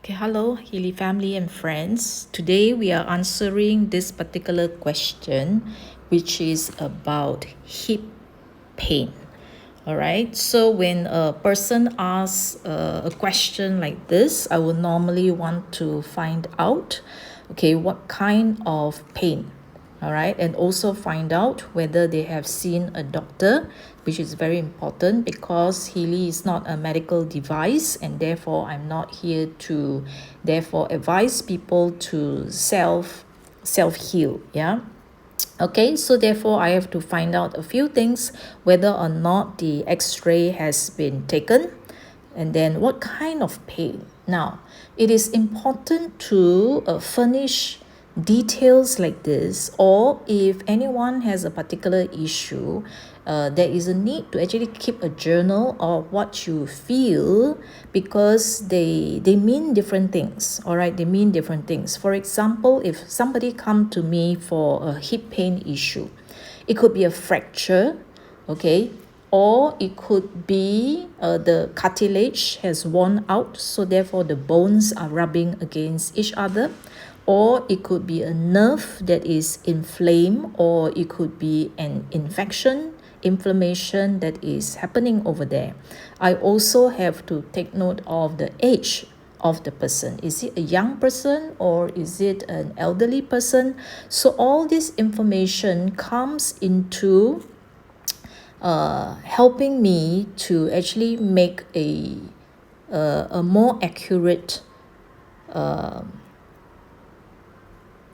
Okay, hello, Healy family and friends. Today we are answering this particular question, which is about hip pain. All right, so when a person asks a question like this, I would normally want to find out, okay, what kind of pain, all right, and also find out whether they have seen a doctor, which is very important because Healy is not a medical device, and therefore I'm not here to therefore advise people to self heal. Yeah. Okay, so therefore I have to find out a few things, whether or not the x-ray has been taken, and then what kind of pain. Now, it is important to furnish details like this, or if anyone has a particular issue, there is a need to actually keep a journal of what you feel, because they mean different things. All right, they mean different things. For example, if somebody come to me for a hip pain issue, it could be a fracture, okay, or it could be the cartilage has worn out, so therefore the bones are rubbing against each other, or it could be a nerve that is inflamed, or it could be an inflammation that is happening over there. I also have to take note of the age of the person. Is it a young person or is it an elderly person? So all this information comes into helping me to actually make a more accurate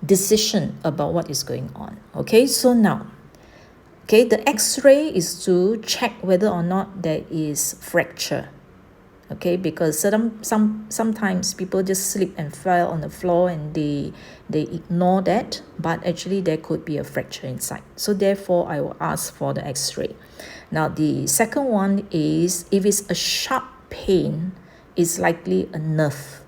decision about what is going on. Okay, so now, okay, the x-ray is to check whether or not there is fracture. Okay, because sometimes people just slip and fell on the floor and they ignore that, but actually there could be a fracture inside. So therefore I will ask for the x-ray. Now the second one is, if it's a sharp pain, it's likely a nerve.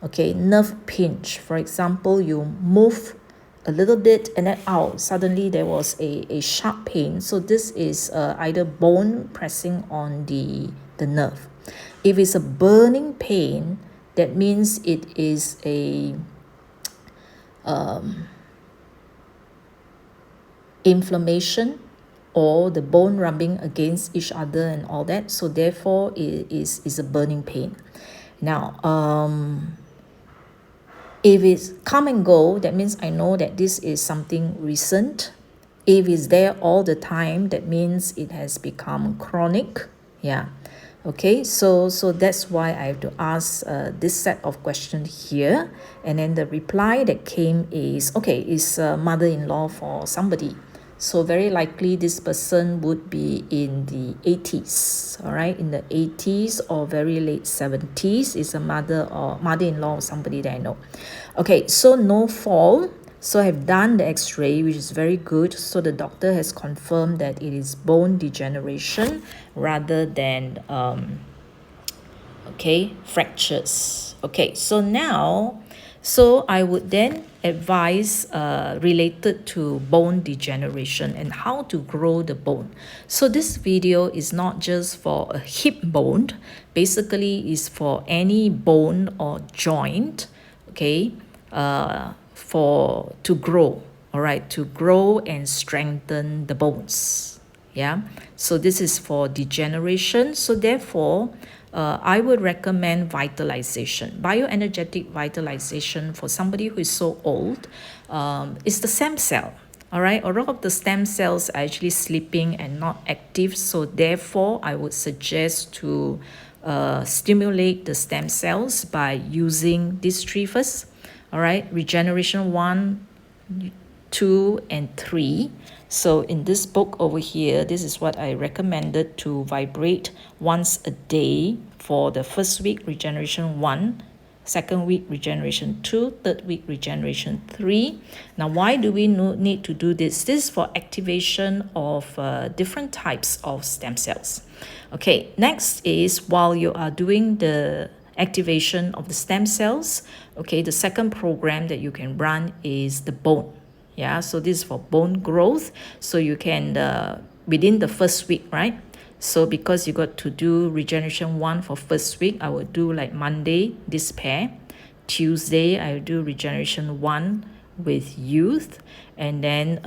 Okay, nerve pinch. For example, you move a little bit and then out, suddenly there was a sharp pain. So this is either bone pressing on the nerve. If it's a burning pain, that means it is a inflammation, or the bone rubbing against each other and all that. So therefore it is a burning pain. Now if it's come and go, that means I know that this is something recent. If it's there all the time, that means it has become chronic. Yeah. Okay, so that's why I have to ask this set of questions here. And then the reply that came is, okay, is a mother-in-law for somebody. So very likely this person would be in the 80s, all right, in the 80s or very late 70s. Is a mother or mother-in-law or somebody that I know. Okay, so no fall. So I have done the x-ray, which is very good. So the doctor has confirmed that it is bone degeneration rather than okay, fractures. Okay, so now, so I would then advise related to bone degeneration and how to grow the bone. So this video is not just for a hip bone, basically is for any bone or joint, okay, for to grow, all right, to grow and strengthen the bones. Yeah, so this is for degeneration. So therefore I would recommend vitalization, bioenergetic vitalization for somebody who is so old. It's the stem cell. All right, a lot of the stem cells are actually sleeping and not active. So therefore I would suggest to stimulate the stem cells by using these three first. All right, regeneration 1, 2, and 3. So in this book over here, this is what I recommended, to vibrate once a day for the first week, regeneration 1, second week, regeneration 2, third week, regeneration 3. Now, why do we need to do this? This is for activation of different types of stem cells. Okay, next is, while you are doing the activation of the stem cells, okay, the second program that you can run is the bone. Yeah, so this is for bone growth. So you can within the first week, right? So because you got to do regeneration 1 for first week, I will do like Monday this pair, Tuesday, I do regeneration 1 with youth. And then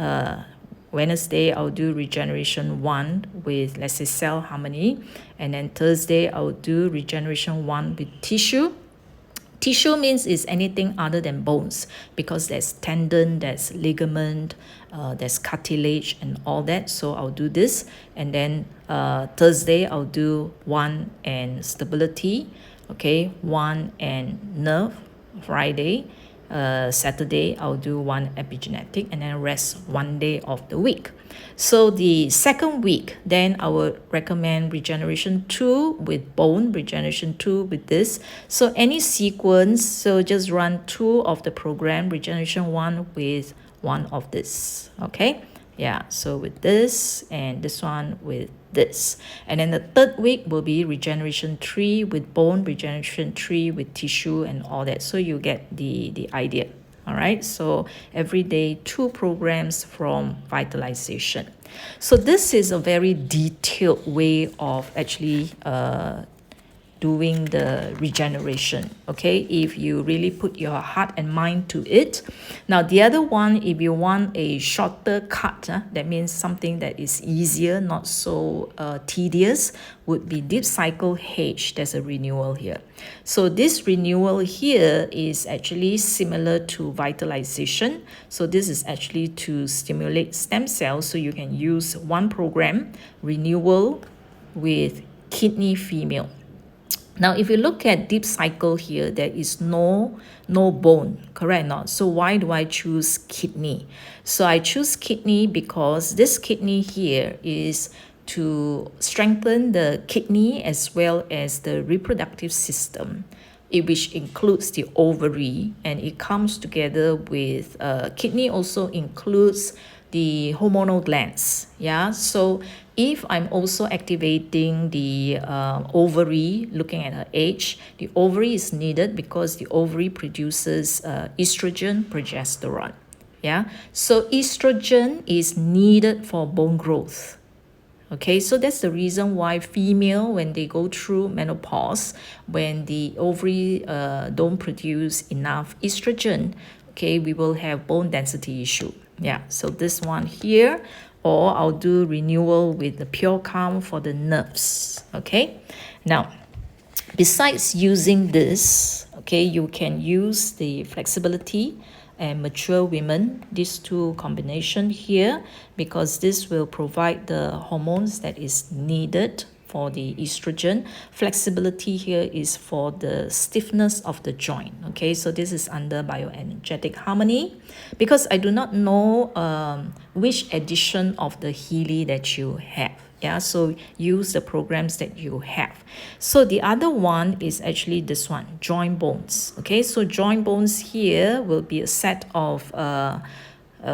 Wednesday, I'll do regeneration 1 with, let's say, cell harmony. And then Thursday, I'll do regeneration 1 with tissue. Tissue means is anything other than bones, because there's tendon, there's ligament, there's cartilage and all that. So I'll do this. And then Thursday, I'll do 1 and stability, okay, 1 and nerve. Friday, Saturday, I'll do 1 epigenetic, and then rest 1 day of the week. So the second week, then I would recommend regeneration 2 with bone, regeneration 2 with this. So any sequence, so just run 2 of the program, regeneration 1 with 1 of this, okay? Yeah, so with this and this one with this. And then the third week will be regeneration 3 with bone, regeneration 3 with tissue and all that. So you get the idea. All right, so every day 2 programs from vitalization. So this is a very detailed way of actually doing the regeneration, okay, if you really put your heart and mind to it. Now the other one, if you want a shorter cut, that means something that is easier, not so tedious, would be deep cycle H. There's a renewal here. So this renewal here is actually similar to vitalization. So this is actually to stimulate stem cells, so you can use 1 program, renewal with kidney female. Now, if you look at deep cycle here, there is no bone, correct or not? So why do I choose kidney? So I choose kidney because this kidney here is to strengthen the kidney as well as the reproductive system, which includes the ovary, and it comes together with kidney also includes the hormonal glands. Yeah, so if I'm also activating the ovary, looking at her age, the ovary is needed because the ovary produces estrogen, progesterone. Yeah, so estrogen is needed for bone growth. Okay, so that's the reason why female, when they go through menopause, when the ovary don't produce enough estrogen, okay, we will have bone density issue. Yeah, so this one here, or I'll do renewal with the pure calm for the nerves. Okay, now besides using this, okay, you can use the flexibility and mature women, these 2 combination here, because this will provide the hormones that is needed for the estrogen. Flexibility here is for the stiffness of the joint. Okay, so this is under bioenergetic harmony. Because I do not know which edition of the Healy that you have. Yeah, so use the programs that you have. So the other one is actually this one, joint bones. Okay, so joint bones here will be a set of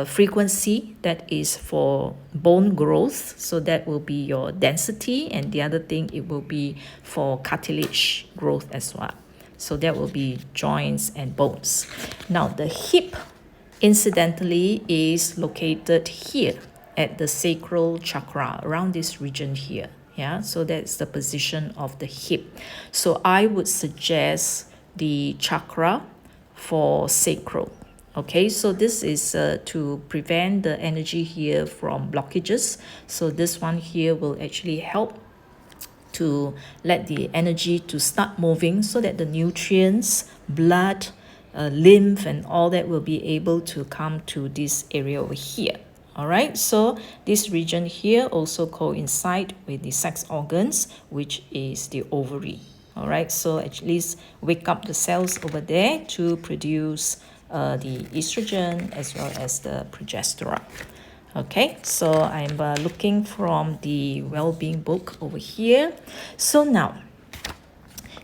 frequency that is for bone growth, so that will be your density, and the other thing, it will be for cartilage growth as well. So that will be joints and bones. Now the hip, incidentally, is located here at the sacral chakra, around this region here. Yeah, so that's the position of the hip. So I would suggest the chakra for sacral. Okay, so this is to prevent the energy here from blockages. So this one here will actually help to let the energy to start moving, so that the nutrients, blood, lymph and all that will be able to come to this area over here. All right, so this region here also coincide with the sex organs, which is the ovary. All right, so at least wake up the cells over there to produce the estrogen as well as the progesterone. Okay, so I'm looking from the well-being book over here. So now,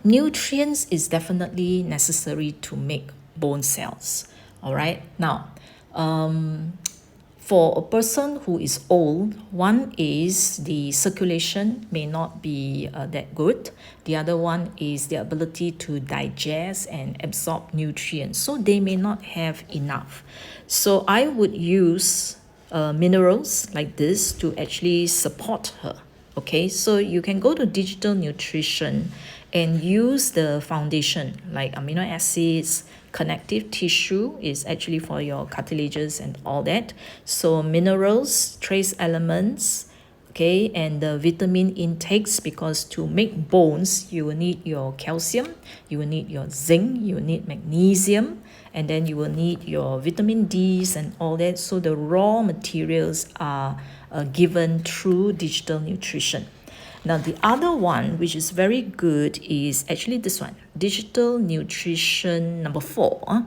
nutrients is definitely necessary to make bone cells. All right, now for a person who is old, one is the circulation may not be that good. The other one is the ability to digest and absorb nutrients. So they may not have enough. So I would use minerals like this to actually support her. Okay, so you can go to digital nutrition and use the foundation like amino acids. Connective tissue is actually for your cartilages and all that. So minerals, trace elements, okay, and the vitamin intakes, because to make bones you will need your calcium, you will need your zinc, you will need magnesium, and then you will need your vitamin D's and all that. So the raw materials are given through digital nutrition. Now the other one which is very good is actually this one, digital nutrition number 4.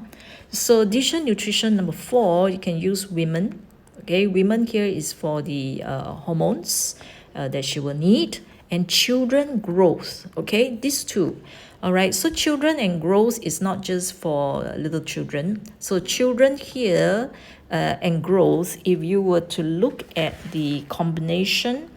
So digital nutrition number 4, you can use women. Okay, women here is for the hormones that she will need, and children growth. Okay, these two. All right, so children and growth is not just for little children. So children here and growth, if you were to look at the combination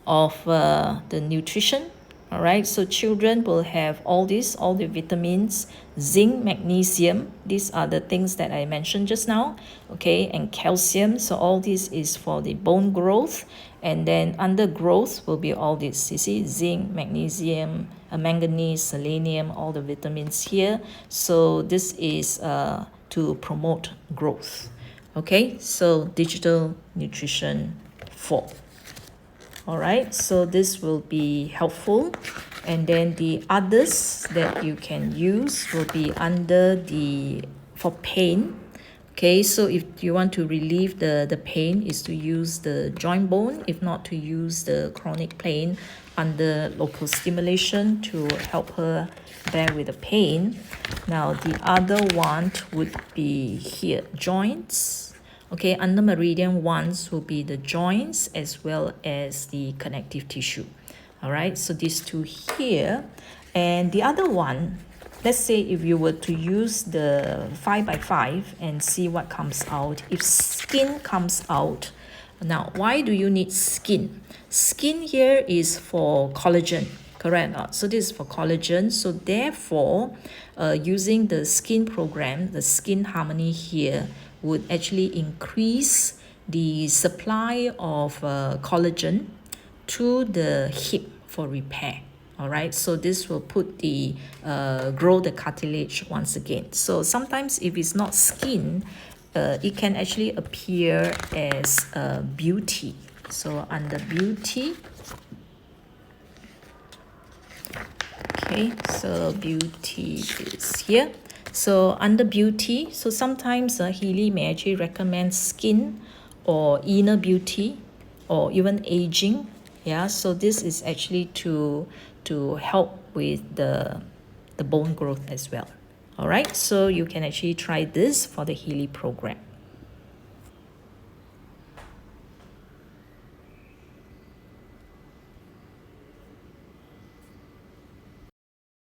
of the nutrition, all right, so children will have all the vitamins, zinc, magnesium, these are the things that I mentioned just now, okay, and calcium. So all this is for the bone growth, and then under growth will be all this, you see, zinc, magnesium, manganese, selenium, all the vitamins here. So this is to promote growth. Okay, so digital nutrition 4. All right, so this will be helpful. And then the others that you can use will be under the for pain. Okay, so if you want to relieve the pain, is to use the joint bone, if not to use the chronic pain under local stimulation to help her bear with the pain. Now the other one would be here, joints. Okay, under meridian ones will be the joints as well as the connective tissue. All right, so these two here. And the other one, let's say if you were to use the 5x5 and see what comes out, if skin comes out. Now, why do you need skin? Skin here is for collagen, correct? So this is for collagen. So therefore, using the skin program, the skin harmony here would actually increase the supply of collagen to the hip for repair. All right, so this will put the grow the cartilage once again. So sometimes if it's not skin, it can actually appear as beauty. So under beauty, okay, so beauty is here. So under beauty, so sometimes Healy may actually recommend skin or inner beauty or even aging. Yeah, so this is actually to help with the bone growth as well. All right, so you can actually try this for the Healy program.